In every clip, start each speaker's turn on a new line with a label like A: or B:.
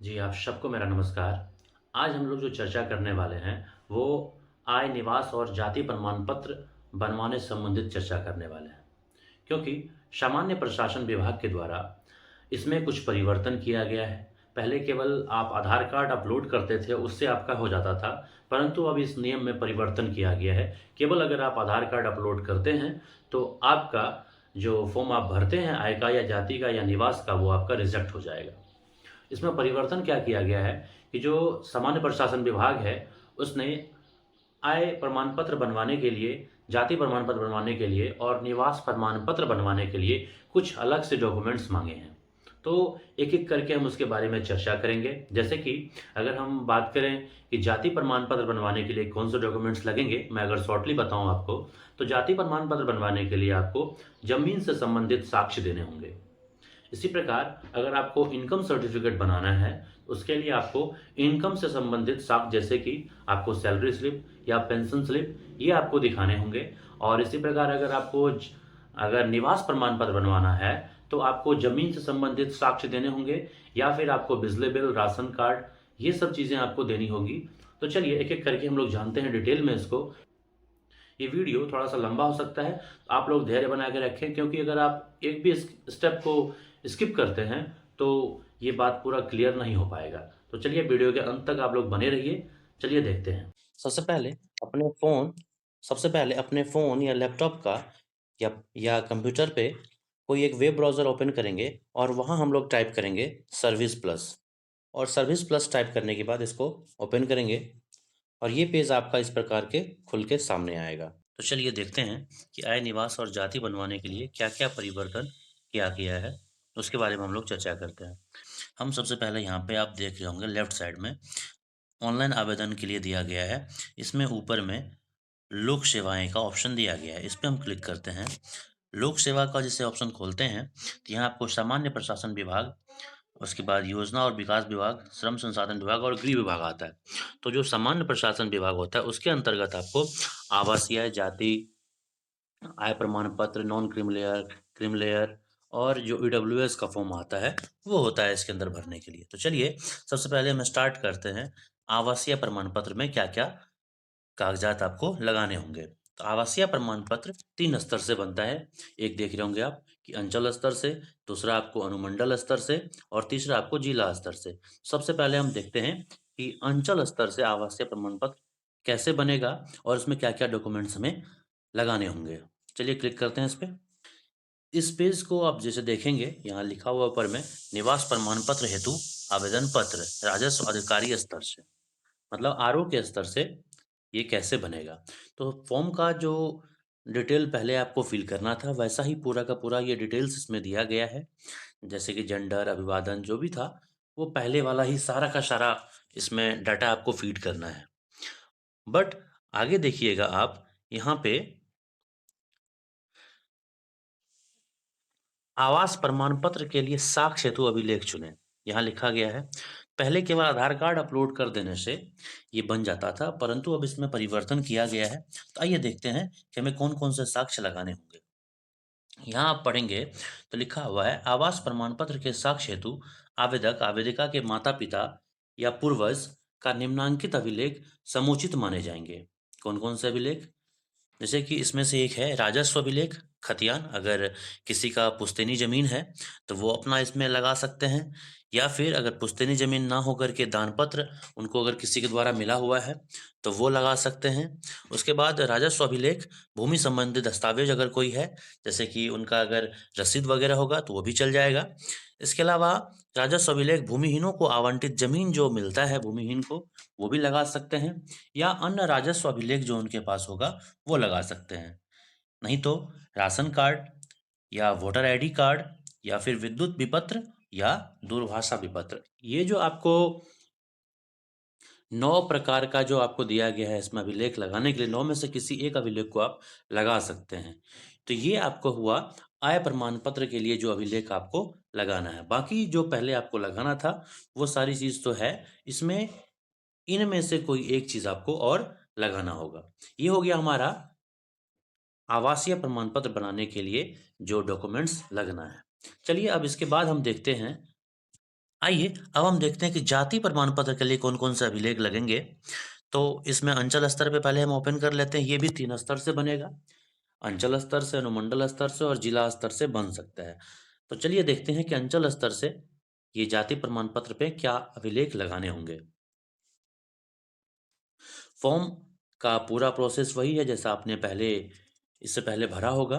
A: जी, आप सबको मेरा नमस्कार। आज हम लोग जो चर्चा करने वाले हैं, वो आय, निवास और जाति प्रमाण पत्र बनवाने संबंधित चर्चा करने वाले हैं। क्योंकि सामान्य प्रशासन विभाग के द्वारा इसमें कुछ परिवर्तन किया गया है। पहले केवल आप आधार कार्ड अपलोड करते थे, उससे आपका हो जाता था, परंतु अब इस नियम में परिवर्तन किया गया है। केवल अगर आप आधार कार्ड अपलोड करते हैं, तो आपका जो फ़ॉर्म आप भरते हैं आय का या जाति का या निवास का, वो आपका रिजेक्ट हो जाएगा। इसमें परिवर्तन क्या किया गया है कि जो सामान्य प्रशासन विभाग है, उसने आय प्रमाण पत्र बनवाने के लिए, जाति प्रमाण पत्र बनवाने के लिए और निवास प्रमाण पत्र बनवाने के लिए कुछ अलग से डॉक्यूमेंट्स माँगे हैं। तो एक-एक करके हम उसके बारे में चर्चा करेंगे। जैसे कि अगर हम बात करें कि जाति प्रमाण पत्र बनवाने के लिए कौन से डॉक्यूमेंट्स लगेंगे, मैं अगर शॉर्टली बताऊँ आपको, तो जाति प्रमाण पत्र बनवाने के लिए आपको ज़मीन से संबंधित साक्ष्य देने होंगे। इसी प्रकार अगर आपको इनकम सर्टिफिकेट बनाना है, उसके लिए आपको इनकम से संबंधित साक्ष्य जैसे कि आपको सैलरी स्लिप या पेंशन स्लिप ये आपको दिखाने होंगे। और इसी प्रकार अगर निवास प्रमाण पत्र बनवाना है, तो आपको ज़मीन से संबंधित साक्ष्य देने होंगे या फिर आपको बिजली बिल, राशन कार्ड ये सब चीज़ें आपको देनी होगी। तो चलिए एक-एक करके हम लोग जानते हैं डिटेल में इसको। ये वीडियो थोड़ा-सा लंबा हो सकता है, आप लोग धैर्य बना के रखें क्योंकि अगर आप एक भी इस स्टेप को स्किप करते हैं, तो ये बात पूरा क्लियर नहीं हो पाएगा। तो चलिए वीडियो के अंत तक आप लोग बने रहिए। चलिए देखते हैं। सबसे पहले अपने फ़ोन सबसे पहले अपने फ़ोन या लैपटॉप का या कंप्यूटर पे कोई एक वेब ब्राउज़र ओपन करेंगे और वहाँ हम लोग टाइप करेंगे सर्विस प्लस और सर्विस प्लस टाइप करने के बाद इसको ओपन करेंगे और ये पेज आपका इस प्रकार के खुल के सामने आएगा। तो चलिए देखते हैं कि आय, निवास और जाति बनवाने के लिए क्या-क्या परिवर्तन किया गया है, उसके बारे में हम लोग चर्चा करते हैं। हम सबसे पहले यहाँ पे आप देख रहे होंगे लेफ्ट साइड में ऑनलाइन आवेदन के लिए दिया गया है। इसमें ऊपर में लोक सेवाएँ का ऑप्शन दिया गया है, इस पे हम क्लिक करते हैं। लोक सेवा का जैसे ऑप्शन खोलते हैं, तो यहाँ आपको सामान्य प्रशासन विभाग, उसके बाद योजना और विकास विभाग, श्रम संसाधन विभाग और गृह विभाग आता है। तो जो सामान्य प्रशासन विभाग होता है, उसके अंतर्गत आपको आवासीय, जाति, आय प्रमाण पत्र, नॉन क्रीम लेयर और जो ईडब्ल्यूएस का फॉर्म आता है, वो होता है इसके अंदर भरने के लिए। तो चलिए, सबसे पहले हम स्टार्ट करते हैं, आवासीय प्रमाण पत्र में क्या-क्या कागज़ात आपको लगाने होंगे। तो आवासीय प्रमाण पत्र 3 स्तर से बनता है। एक देख रहे होंगे आप कि अंचल स्तर से, दूसरा आपको अनुमंडल स्तर से और तीसरा आपको जिला स्तर से। सबसे पहले हम देखते हैं कि अंचल स्तर से आवासीय प्रमाण पत्र कैसे बनेगा और इसमें क्या-क्या डॉक्यूमेंट्स हमें लगाने होंगे। चलिए क्लिक करते हैं इस पे। इस पेज को आप जैसे देखेंगे, यहाँ लिखा हुआ ऊपर में निवास प्रमाण पत्र हेतु आवेदन पत्र राजस्व अधिकारी स्तर से, मतलब आरओ के स्तर से ये कैसे बनेगा? तो फॉर्म का जो डिटेल पहले आपको फ़िल करना था, वैसा ही पूरा का पूरा ये डिटेल्स इसमें दिया गया है। जैसे कि जेंडर, अभिवादन जो भी था, वो पहले वाला ही सारा का सारा इसमें डाटा आपको फ़ीड करना है। बट आगे देखिएगा आप, यहाँ पे आवास प्रमाण पत्र के लिए साक्ष्य हेतु अभिलेख चुनें। यहाँ लिखा गया है, पहले केवल आधार कार्ड अपलोड कर देने से ये बन जाता था, परंतु अब इसमें परिवर्तन किया गया है। तो आइए देखते हैं कि हमें कौन-कौन से साक्ष्य लगाने होंगे। यहाँ आप पढ़ेंगे तो लिखा हुआ है, आवास प्रमाण पत्र के साक्ष्य हेतु आवेदक, आवेदिका के माता-पिता या पूर्वज का निम्नांकित अभिलेख समुचित माने जाएँगे। कौन-कौन से अभिलेख? जैसे कि इसमें से एक है राजस्व अभिलेख, खतियान, अगर किसी का पुश्तैनी ज़मीन है, तो वो अपना इसमें लगा सकते हैं या फिर अगर पुश्तैनी ज़मीन ना होकर के दान पत्र उनको अगर किसी के द्वारा मिला हुआ है, तो वो लगा सकते हैं। उसके बाद राजस्व अभिलेख, भूमि संबंधी दस्तावेज़ अगर कोई है, जैसे कि उनका अगर रसीद वगैरह होगा, तो वो भी चल जाएगा। इसके अलावा राजस्व अभिलेख भूमिहीनों को आवंटित ज़मीन जो मिलता है भूमिहीन को, वो भी लगा सकते हैं या अन्य राजस्व अभिलेख जो उनके पास होगा, वो लगा सकते हैं। नहीं तो राशन कार्ड या वोटर आईडी कार्ड या फिर विद्युत विपत्र या दूरभाषा विपत्र। ये जो आपको 9 प्रकार का जो आपको दिया गया है इसमें अभिलेख लगाने के लिए 9 में से किसी एक अभिलेख को आप लगा सकते हैं। तो ये आपको हुआ आय प्रमाण पत्र के लिए जो अभिलेख आपको लगाना है। बाकी जो पहले आपको लगाना था, वो सारी चीज़ तो है। इसमें इनमें से कोई एक चीज़ आपको और लगाना होगा। ये हो गया हमारा आवासीय प्रमाण पत्र बनाने के लिए जो डॉक्यूमेंट्स लगना है। चलिए अब इसके बाद हम देखते हैं आइए अब हम देखते हैं कि जाति प्रमाण पत्र के लिए कौन-कौन से अभिलेख लगेंगे। तो इसमें अंचल स्तर पे पहले हम ओपन कर लेते हैं, ये भी 3 स्तर से बनेगा। अंचल स्तर से, अनुमंडल स्तर से और जिला स्तर से बन सकता है। तो चलिए देखते हैं कि अंचल स्तर से ये जाति प्रमाण पत्र पे क्या अभिलेख लगाने होंगे। फॉर्म का पूरा प्रोसेस वही है जैसा आपने इससे पहले भरा होगा।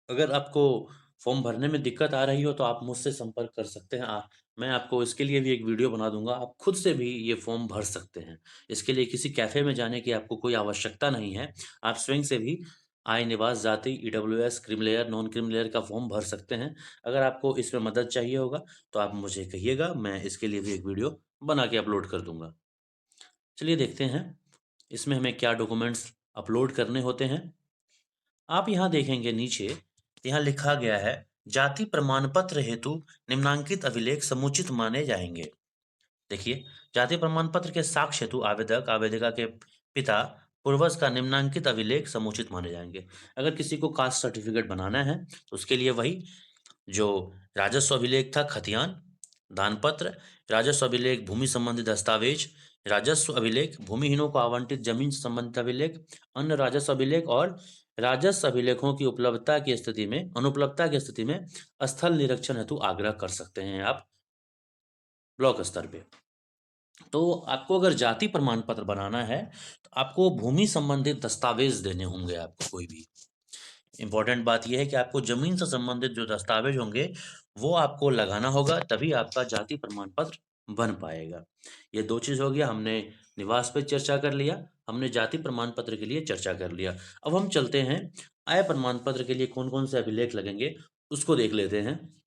A: अगर आपको फॉर्म भरने में दिक्कत आ रही हो तो आप मुझसे संपर्क कर सकते हैं। मैं आपको इसके लिए भी एक वीडियो बना दूँगा, आप खुद से भी ये फॉर्म भर सकते हैं। इसके लिए किसी कैफ़े में जाने की आपको कोई आवश्यकता नहीं है। आप स्वयं से भी आय, निवास, जाति, EWS, creamy layer, non creamy layer का फॉर्म भर सकते हैं। अगर आपको इसमें मदद चाहिए होगा तो आप मुझे कहिएगा, मैं इसके लिए भी एक वीडियो बना के अपलोड कर दूँगा। चलिए देखते हैं, इसमें हमें क्या डॉक्यूमेंट्स अपलोड करने होते हैं। आप यहाँ देखेंगे नीचे, यहाँ लिखा गया है, जाति प्रमाण पत्र हेतु निम्नांकित अभिलेख समुचित माने जाएंगे। देखिए, जाति प्रमाण पत्र के साक्ष्य हेतु आवेदक, आवेदिका के पिता, पूर्वज का निम्नांकित अभिलेख समुचित माने जाएंगे। अगर किसी को कास्ट सर्टिफिकेट बनाना है, तो उसके लिए वही जो राजस्व अभिलेख था खतियान, दानपत्र, राजस्व अभिलेख भूमि संबंधी दस्तावेज, राजस्व अभिलेख भूमिहीनों को आवंटित जमीन से संबंधित अभिलेख, अन्य राजस्व अभिलेख और राजस्व अभिलेखों की अनुपलब्धता की स्थिति में स्थल निरीक्षण हेतु आग्रह कर सकते हैं आप ब्लॉक स्तर पे। तो आपको अगर जाति प्रमाण पत्र बनाना है, तो आपको भूमि संबंधित दस्तावेज देने होंगे आपको कोई भी। इम्पोर्टेंट बात ये है कि आपको ज़मीन से संबंधित जो दस्तावेज होंगे, वो आपको लगाना होगा, तभी आपका जाति प्रमाण पत्र बन पाएगा। ये 2 चीज़ हो गया, हमने निवास पे चर्चा कर लिया, हमने जाति प्रमाण पत्र के लिए चर्चा कर लिया। अब हम चलते हैं, आय प्रमाण पत्र के लिए कौन-कौन से अभिलेख लगेंगे, उसको देख लेते हैं।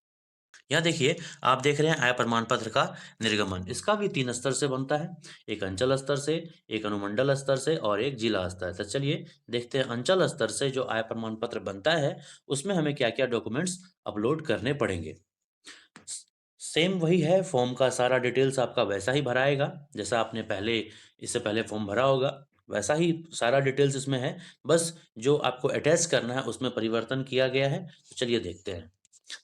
A: यहाँ देखिए, आप देख रहे हैं आय प्रमाण पत्र का निर्गमन, इसका भी 3 स्तर से बनता है। एक अंचल स्तर से, एक अनुमंडल स्तर से और एक जिला स्तर से। चलिए देखते हैं अंचल स्तर से जो आय प्रमाण पत्र बनता है, उसमें हमें क्या-क्या डॉक्यूमेंट्स अपलोड करने पड़ेंगे। स सेम वही है, फॉर्म का सारा डिटेल्स आपका वैसा ही भराएगा, जैसा आपने इससे पहले फॉर्म भरा होगा, वैसा ही सारा डिटेल्स इसमें है। बस जो आपको अटैच करना है, उसमें परिवर्तन किया गया है। तो चलिए देखते हैं।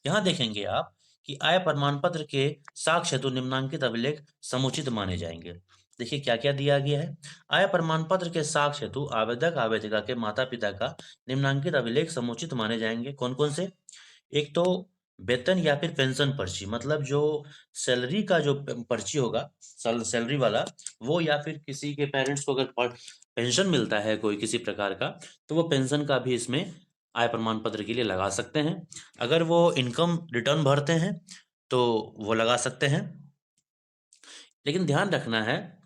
A: यहाँ देखेंगे आप कि आय प्रमाण पत्र के साक्ष्य हेतु निम्नांकित अभिलेख समुचित माने जाएंगे। देखिए क्या-क्या दिया गया है। आय प्रमाण पत्र के साक्ष्य हेतु आवेदक आवेदिका के माता-पिता का निम्नांकित अभिलेख समुचित माने जाएंगे। कौन-कौन से? एक तो वेतन या फिर पेंशन पर्ची, मतलब जो सैलरी का जो पर्ची होगा, सैलरी वाला, वो या फिर किसी के पेरेंट्स को अगर पेंशन मिलता है कोई किसी प्रकार का, तो वो पेंशन का भी इसमें आय प्रमाण पत्र के लिए लगा सकते हैं। अगर वो इनकम रिटर्न भरते हैं, तो वो लगा सकते हैं। लेकिन ध्यान रखना है,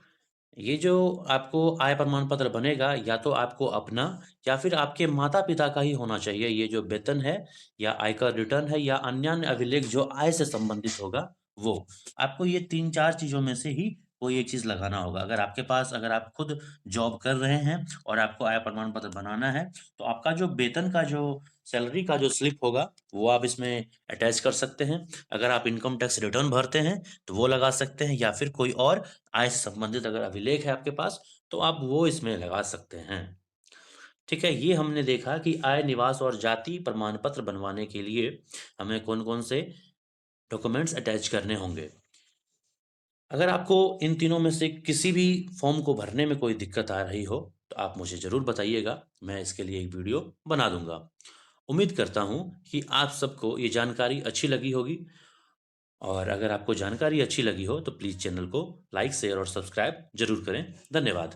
A: ये जो आपको आय प्रमाण पत्र बनेगा, या तो आपको अपना या फिर आपके माता-पिता का ही होना चाहिए। ये जो वेतन है या आयकर रिटर्न है या अन्य अभिलेख जो आय से संबंधित होगा, वो। आपको ये 3-4 चीज़ों में से ही कोई एक चीज़ लगाना होगा। अगर आप खुद जॉब कर रहे हैं और आपको आय प्रमाण पत्र बनाना है, तो आपका जो वेतन का जो सैलरी का जो स्लिप होगा, वो आप इसमें अटैच कर सकते हैं। अगर आप इनकम टैक्स रिटर्न भरते हैं, तो वो लगा सकते हैं, या फिर कोई और आय से संबंधित अगर अभिलेख है आपके पास, तो आप वो इसमें लगा सकते हैं। ठीक है, ये हमने देखा कि आय, निवास और जाति प्रमाण पत्र बनवाने के लिए हमें कौन-कौन से डॉक्यूमेंट्स अटैच करने होंगे। अगर आपको इन तीनों में से किसी भी फॉर्म को भरने में कोई दिक्कत आ रही हो, तो आप मुझे ज़रूर बताइएगा, मैं इसके लिए एक वीडियो बना दूँगा। उम्मीद करता हूँ कि आप सबको ये जानकारी अच्छी लगी होगी, और अगर आपको जानकारी अच्छी लगी हो, तो प्लीज़ चैनल को लाइक, शेयर और सब्सक्राइब ज़रूर करें। धन्यवाद।